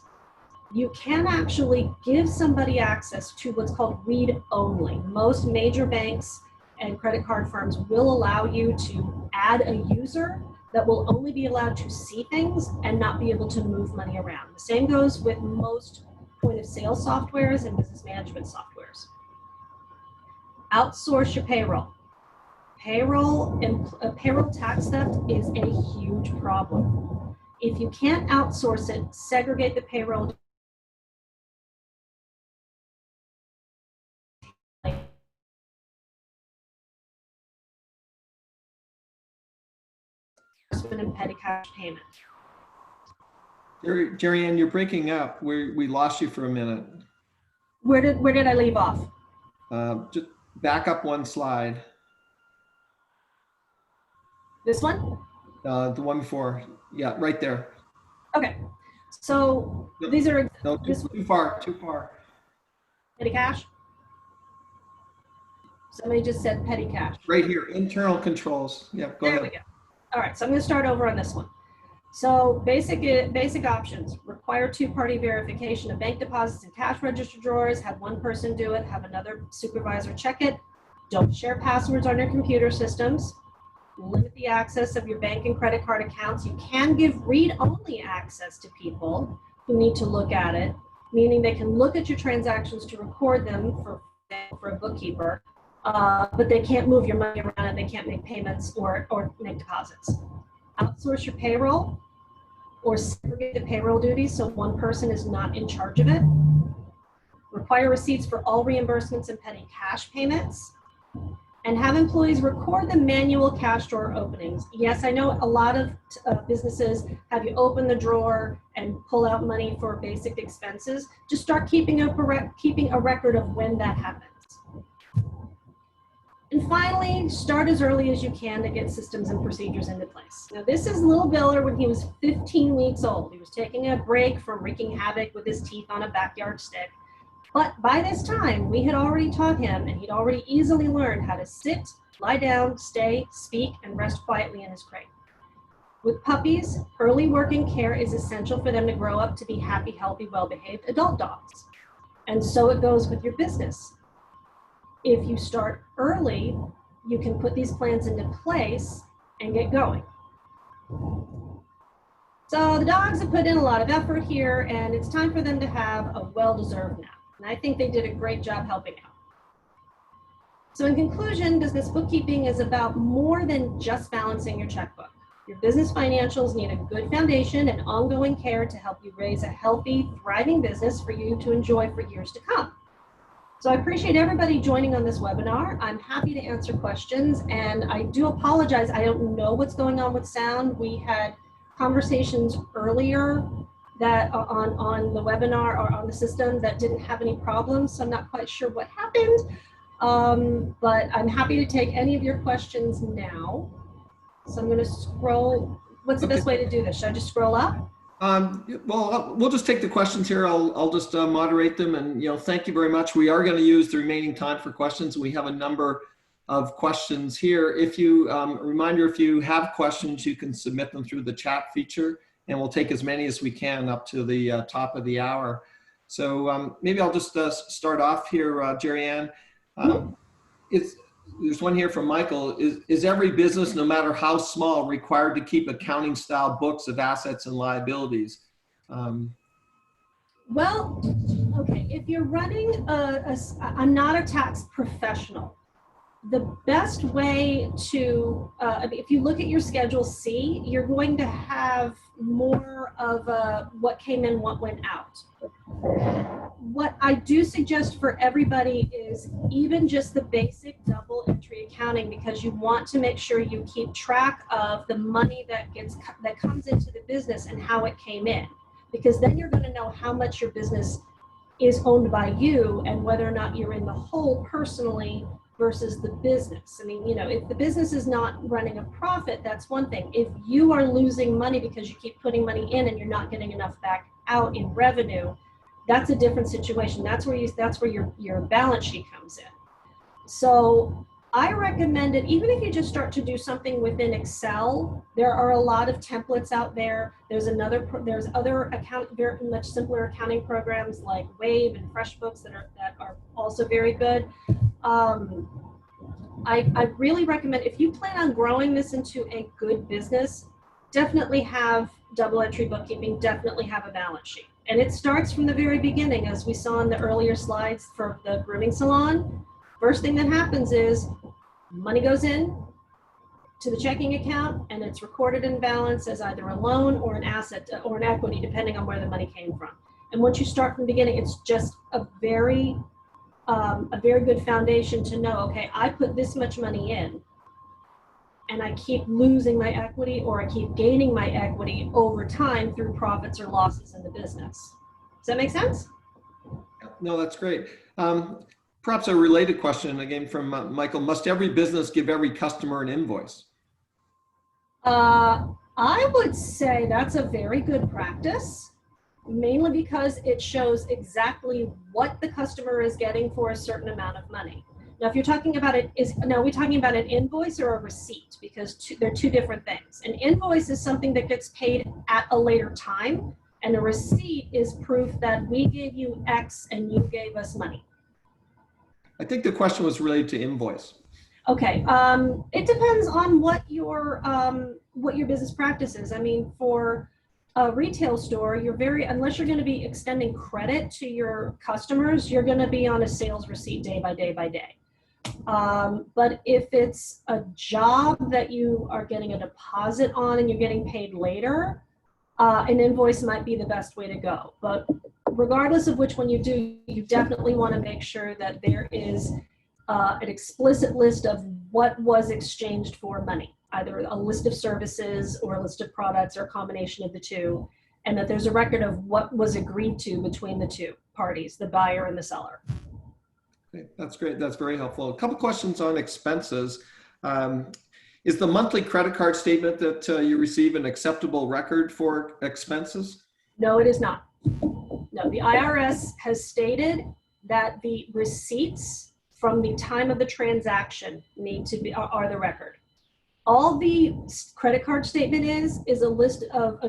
you can actually give somebody access to what's called read-only. Most major banks and credit card firms will allow you to add a user that will only be allowed to see things and not be able to move money around. The same goes with most point of sale softwares and business management softwares. Outsource your payroll. Payroll tax theft is a huge problem. If you can't outsource it, segregate the payroll. And petty cash payment. Jeri Ann, you're breaking up. We lost you for a minute. Where did I leave off? Just back up one slide. This one? The one before. Yeah, right there. Okay. So these are no, too far. Petty cash. Somebody just said petty cash. Right here, internal controls. Yeah, go ahead. There we go. All right, so I'm going to start over on this one. So basic options: require two-party verification of bank deposits and cash register drawers. Have one person do it. Have another supervisor check it. Don't share passwords on your computer systems. Limit the access of your bank and credit card accounts. You can give read-only access to people who need to look at it, meaning they can look at your transactions to record them for a bookkeeper, but they can't move your money around and they can't make payments or make deposits. Outsource your payroll or segregate the payroll duties so one person is not in charge of it. Require receipts for all reimbursements and petty cash payments. And have employees record the manual cash drawer openings. Yes, I know a lot of businesses have you open the drawer and pull out money for basic expenses. Just start keeping a record of when that happens. And finally, start as early as you can to get systems and procedures into place. Now, this is little Biller when he was 15 weeks old. He was taking a break from wreaking havoc with his teeth on a backyard stick. But by this time, we had already taught him, and he'd already easily learned how to sit, lie down, stay, speak, and rest quietly in his crate. With puppies, early working care is essential for them to grow up to be happy, healthy, well-behaved adult dogs. And so it goes with your business. If you start early, you can put these plans into place and get going. So the dogs have put in a lot of effort here, and it's time for them to have a well-deserved nap. And I think they did a great job helping out. So in conclusion, business bookkeeping is about more than just balancing your checkbook. Your business financials need a good foundation and ongoing care to help you raise a healthy, thriving business for you to enjoy for years to come. So I appreciate everybody joining on this webinar. I'm happy to answer questions, and I do apologize. I don't know what's going on with sound. We had conversations earlier that on the webinar or on the system that didn't have any problems, so I'm not quite sure what happened. But I'm happy to take any of your questions now. So I'm going to scroll. What's the best way to do this? Should I just scroll up? Well, we'll just take the questions here. I'll just moderate them, and thank you very much. We are going to use the remaining time for questions. We have a number of questions here. If you reminder, if you have questions, you can submit them through the chat feature, and we'll take as many as we can up to the top of the hour. So maybe I'll just start off here, Jeri Ann. There's one here from Michael. Is every business, no matter how small, required to keep accounting style books of assets and liabilities? Well, okay, if you're running I'm not a tax professional. The best way to, if you look at your Schedule C, you're going to have more of what came in, what went out. What I do suggest for everybody is even just the basic double entry accounting, because you want to make sure you keep track of the money that comes into the business and how it came in, because then you're going to know how much your business is owned by you and whether or not you're in the hole personally versus the business. I mean, if the business is not running a profit, that's one thing. If you are losing money because you keep putting money in and you're not getting enough back out in revenue, that's a different situation. That's where your balance sheet comes in. So I recommend it, even if you just start to do something within Excel. There are a lot of templates out there. There's other very much simpler accounting programs like Wave and FreshBooks that are also very good. I really recommend, if you plan on growing this into a good business, definitely have double entry bookkeeping, definitely have a balance sheet. And it starts from the very beginning, as we saw in the earlier slides for the grooming salon. First thing that happens is money goes in to the checking account and it's recorded in balance as either a loan or an asset or an equity, depending on where the money came from. And once you start from the beginning, it's just a very good foundation to know, okay, I put this much money in and I keep losing my equity or I keep gaining my equity over time through profits or losses in the business. Does that make sense? No, that's great. Perhaps a related question again from Michael. Must every business give every customer an invoice? I would say that's a very good practice, mainly because it shows exactly what the customer is getting for a certain amount of money. Now, if you're talking about are we talking about an invoice or a receipt? Because they're two different things. An invoice is something that gets paid at a later time, and a receipt is proof that we gave you X and you gave us money. I think the question was related to invoice. Okay, it depends on what your business practice is. I mean, for a retail store, unless you're going to be extending credit to your customers, you're going to be on a sales receipt day by day by day. But if it's a job that you are getting a deposit on and you're getting paid later, an invoice might be the best way to go. But regardless of which one you do, you definitely want to make sure that there is an explicit list of what was exchanged for money, either a list of services or a list of products or a combination of the two, and that there's a record of what was agreed to between the two parties, the buyer and the seller. Okay, that's great. That's very helpful. A couple questions on expenses. Is the monthly credit card statement that you receive an acceptable record for expenses? No, it is not. No, the IRS has stated that the receipts from the time of the transaction are the record. All the credit card statement is a list of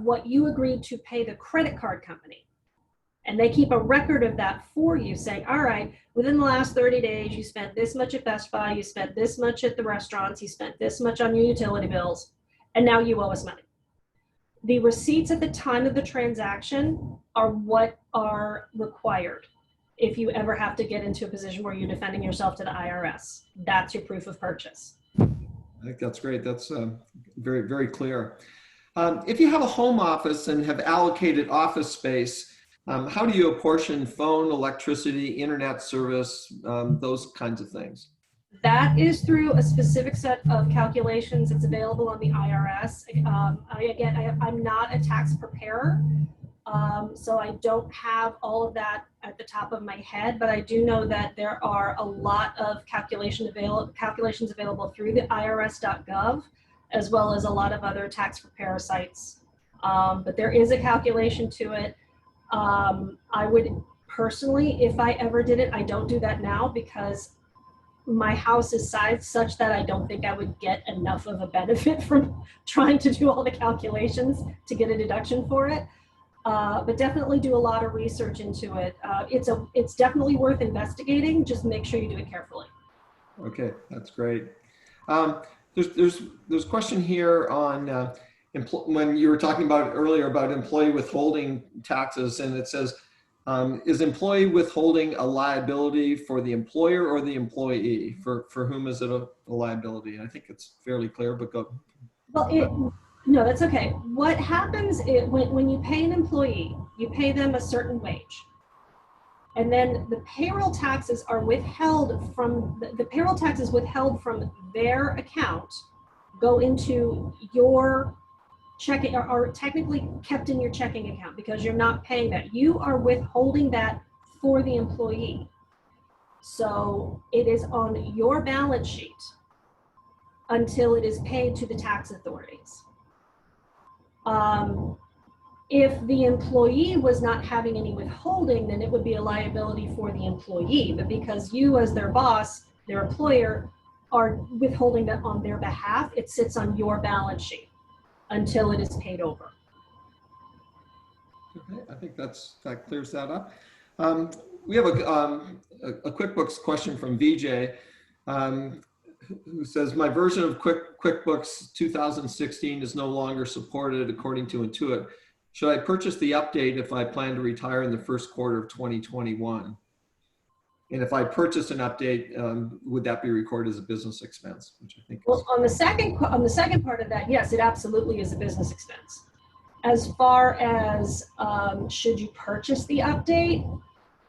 what you agreed to pay the credit card company. And they keep a record of that for you, saying, all right, within the last 30 days, you spent this much at Best Buy, you spent this much at the restaurants, you spent this much on your utility bills, and now you owe us money. The receipts at the time of the transaction are what are required if you ever have to get into a position where you're defending yourself to the IRS. That's your proof of purchase. I think that's great. That's very, very clear. If you have a home office and have allocated office space, how do you apportion phone, electricity, internet service, those kinds of things? That is through a specific set of calculations that's available on the IRS. I'm not a tax preparer, so I don't have all of that at the top of my head, but I do know that there are a lot of calculations available through the irs.gov, as well as a lot of other tax preparer sites. But there is a calculation to it. I would personally, if I ever did it, I don't do that now because my house is sized such that I don't think I would get enough of a benefit from trying to do all the calculations to get a deduction for it. But definitely do a lot of research into it. It's definitely worth investigating. Just make sure you do it carefully. Okay, that's great. There's a question here on when you were talking about earlier about employee withholding taxes, and it says, is employee withholding a liability for the employer or the employee? For whom is it a liability? I think it's fairly clear, but go. Well, no, that's okay. What happens is when you pay an employee, you pay them a certain wage. And then the payroll taxes are withheld from, the payroll taxes withheld from their account go into your checking, are technically kept in your checking account because you're not paying that. You are withholding that for the employee. So it is on your balance sheet until it is paid to the tax authorities. If the employee was not having any withholding, then it would be a liability for the employee. But because you, as their boss, their employer, are withholding that on their behalf, it sits on your balance sheet until it is paid over. Okay, I think that clears that up. We have a QuickBooks question from VJ, who says, my version of QuickBooks 2016 is no longer supported according to Intuit. Should I purchase the update if I plan to retire in the first quarter of 2021? And if I purchase an update, would that be recorded as a business expense? Which I think well, on the second part of that, yes, it absolutely is a business expense. As far as should you purchase the update,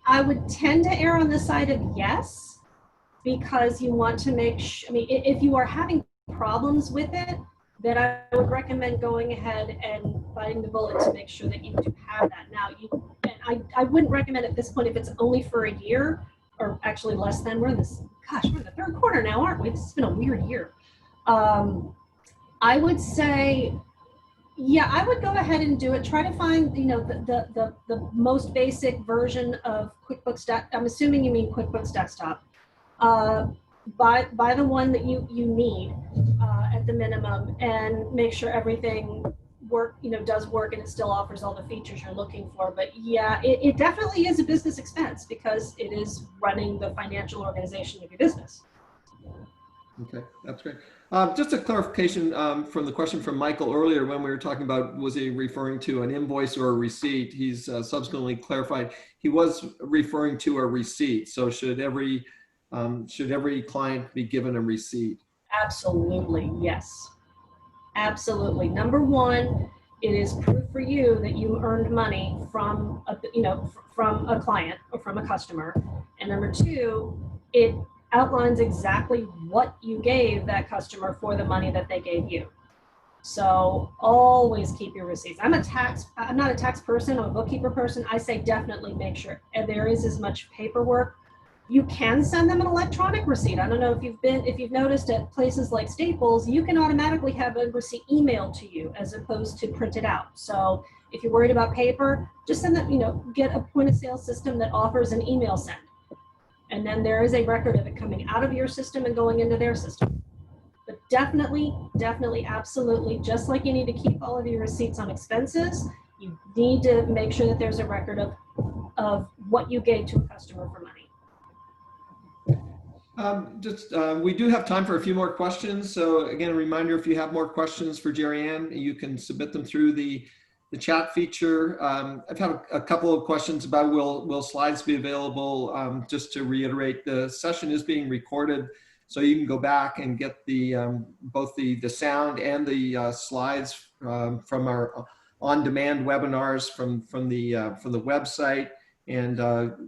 I would tend to err on the side of yes, because you want to make sure, I mean, if you are having problems with it, then I would recommend going ahead and biting the bullet to make sure that you do have that. Now, I wouldn't recommend at this point if it's only for a year, or actually less than, we're in the third quarter now, aren't we? This has been a weird year. I would say, yeah, I would go ahead and do it. Try to find, the most basic version of QuickBooks. I'm assuming you mean QuickBooks Desktop. Buy the one that you need at the minimum, and make sure everything does work and it still offers all the features you're looking for. But yeah, it definitely is a business expense because it is running the financial organization of your business. Okay, that's great. Just a clarification from the question from Michael earlier when we were talking about, was he referring to an invoice or a receipt? He's subsequently clarified he was referring to a receipt. So should every client be given a receipt? Absolutely, yes. Absolutely. Number one, it is proof for you that you earned money from from a client or from a customer. And number two, it outlines exactly what you gave that customer for the money that they gave you. So always keep your receipts. I'm not a tax person, I'm a bookkeeper person. I say definitely make sure there is as much paperwork. You can send them an electronic receipt. I don't know if you've noticed at places like Staples, you can automatically have a receipt emailed to you as opposed to printed out. So if you're worried about paper, just send them, get a point of sale system that offers an email send. And then there is a record of it coming out of your system and going into their system. But definitely, absolutely, just like you need to keep all of your receipts on expenses, you need to make sure that there's a record of what you gave to a customer for money. We do have time for a few more questions. So again, a reminder, if you have more questions for Jeri Ann, you can submit them through the chat feature. I've had a couple of questions about will slides be available. Just to reiterate, the session is being recorded, so you can go back and get both the sound and the slides from our on-demand webinars from the website. And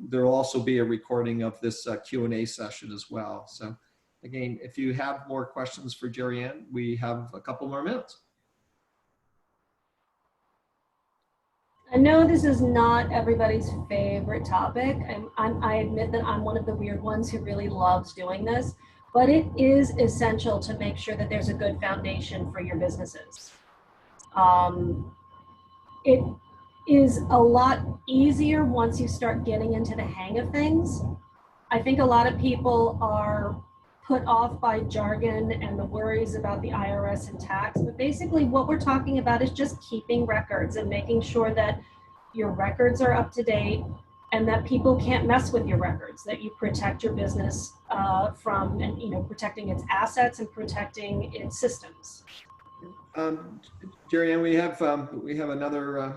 there will also be a recording of this Q&A session as well. So again, if you have more questions for Jeri Ann, we have a couple more minutes. I know this is not everybody's favorite topic. I admit that I'm one of the weird ones who really loves doing this, but it is essential to make sure that there's a good foundation for your businesses. It is a lot easier once you start getting into the hang of things. I think a lot of people are put off by jargon and the worries about the IRS and tax, but basically what we're talking about is just keeping records and making sure that your records are up to date and that people can't mess with your records, that you protect your business from protecting its assets and protecting its systems. Jeri Ann, we have another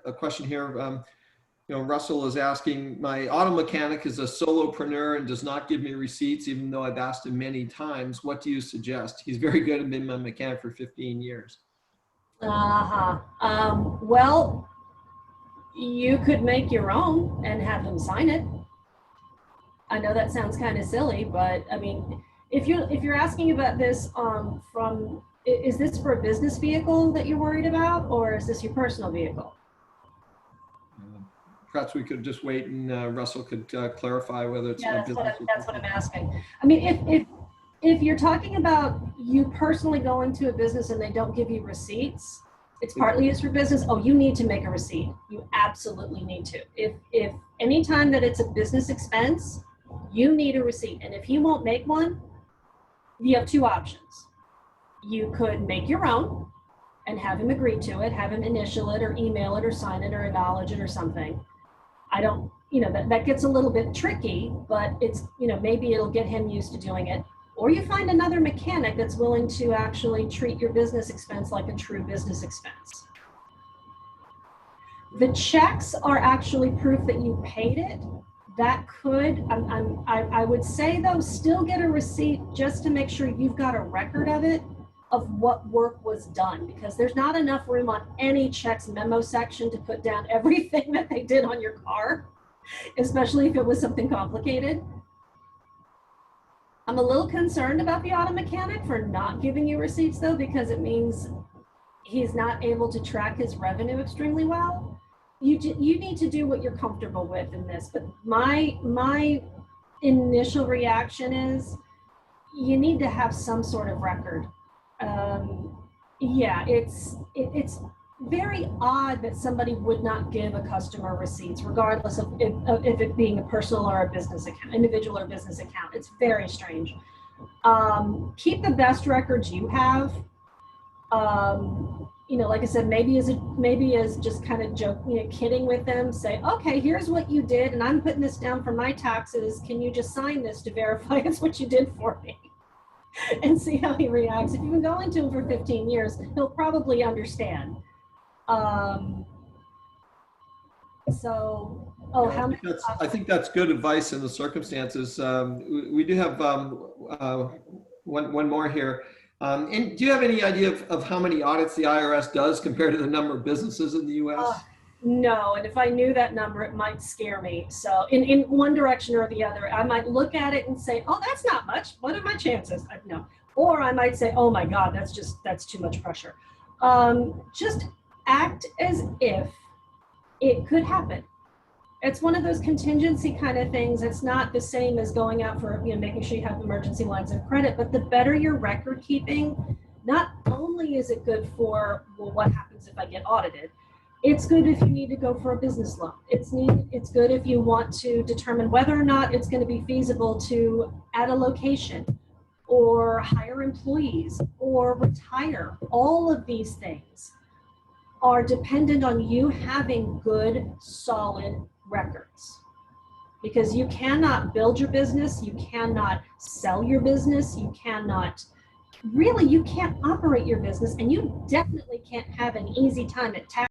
a question here. Russell is asking, my auto mechanic is a solopreneur and does not give me receipts, even though I've asked him many times. What do you suggest? He's very good at being my mechanic for 15 years. Well, you could make your own and have him sign it. I know that sounds kind of silly, but I mean, if you're asking about this is this for a business vehicle that you're worried about, or is this your personal vehicle? perhaps we could just wait and Russell could clarify whether it's Yeah, a business. that's what I'm asking. I mean, if you're talking about you personally going to a business and they don't give you receipts, it's partly used for business. Oh, you need to make a receipt. You absolutely need to. If anytime that it's a business expense, you need a receipt. And if he won't make one, you have two options. You could make your own and have him agree to it, have him initial it or email it or sign it or acknowledge it or something. I don't, that gets a little bit tricky, but it's, maybe it'll get him used to doing it. Or you find another mechanic that's willing to actually treat your business expense like a true business expense. The checks are actually proof that you paid it. That could, I would say though, still get a receipt just to make sure you've got a record of it, of what work was done, because there's not enough room on any checks memo section to put down everything that they did on your car, especially if it was something complicated. I'm a little concerned about the auto mechanic for not giving you receipts though, because it means he's not able to track his revenue extremely well. You need to do what you're comfortable with in this, but my initial reaction is you need to have some sort of record. Yeah, it's very odd that somebody would not give a customer receipts, regardless of if it being a personal or a business account, individual or business account. It's very strange. Keep the best records you have. Like I said, maybe as just kind of joking, kidding with them, say, okay, here's what you did, and I'm putting this down for my taxes. Can you just sign this to verify it's what you did for me? And see how he reacts. If you've been going to him for 15 years, he'll probably understand. I think that's good advice in the circumstances. We do have one more here. And do you have any idea of how many audits the IRS does compared to the number of businesses in the U.S.? No, and if I knew that number, it might scare me. So in one direction or the other, I might look at it and say, oh, that's not much. What are my chances? No. Or I might say, oh my God, that's too much pressure. Just act as if it could happen. It's one of those contingency kind of things. It's not the same as going out for, making sure you have emergency lines of credit, but the better your record keeping, not only is it good for, well, what happens if I get audited? It's good if you need to go for a business loan. It's good if you want to determine whether or not it's going to be feasible to add a location or hire employees or retire. All of these things are dependent on you having good, solid records. Because you cannot build your business, you cannot sell your business, you can't operate your business, and you definitely can't have an easy time at tax